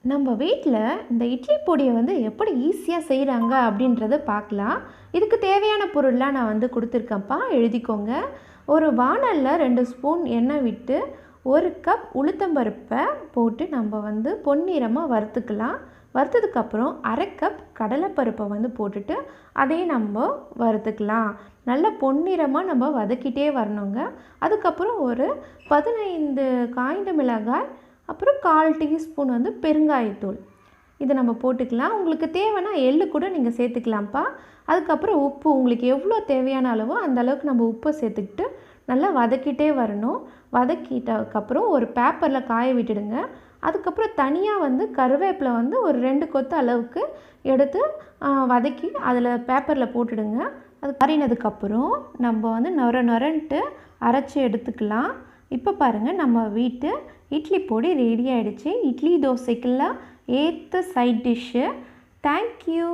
நம்ம வீட்டில் இந்த இட்லி பொடியை வந்து எப்படி ஈஸியாக செய்கிறாங்க அப்படின்றத பார்க்கலாம். இதுக்கு தேவையான பொருள்லாம் நான் வந்து கொடுத்துருக்கேன்ப்பா, எழுதிக்கோங்க. ஒரு வாணலில் 2 ஸ்பூன் எண்ணெய் விட்டு 1 கப் உளுத்தம்பருப்பை போட்டு நம்ம வந்து பொன்னிறமாக வறுத்துக்கலாம். வறுத்ததுக்கப்புறம் 1/2 கப் கடலைப்பருப்பை வந்து போட்டுட்டு அதையும் நம்ம வறுத்துக்கலாம். நல்லா பொன்னிறமாக நம்ம வதக்கிட்டே வரணுங்க. அதுக்கப்புறம் ஒரு 15 காய்ந்த மிளகாய், அப்புறம் 1/4 டீஸ்பூன் வந்து பெருங்காயத்தூள், இதை நம்ம போட்டுக்கலாம். உங்களுக்கு தேவைன்னா எள்ளு கூட நீங்கள் சேர்த்துக்கலாம்ப்பா. அதுக்கப்புறம் உப்பு உங்களுக்கு எவ்வளோ தேவையான அளவோ அந்த அளவுக்கு நம்ம உப்பை சேர்த்துக்கிட்டு நல்லா வதக்கிட்டே வரணும். வதக்கிட்டதுக்கப்புறம் ஒரு பேப்பரில் காய விட்டுடுங்க. அதுக்கப்புறம் தனியாக வந்து கருவேப்பிலை வந்து ஒரு 2 கொத்து அளவுக்கு எடுத்து வதக்கி அதில் பேப்பரில் போட்டுடுங்க. அது கறினதுக்கப்புறம் நம்ம வந்து நொரன்ட்டு அரைச்சி எடுத்துக்கலாம். இப்போ பாருங்கள், நம்ம வீட்டு இட்லி பொடி ரெடி ஆகிடுச்சு. இட்லி தோசைக்கெல்லாம் ஏற்ற சைட் டிஷ்ஷு. தேங்க்யூ.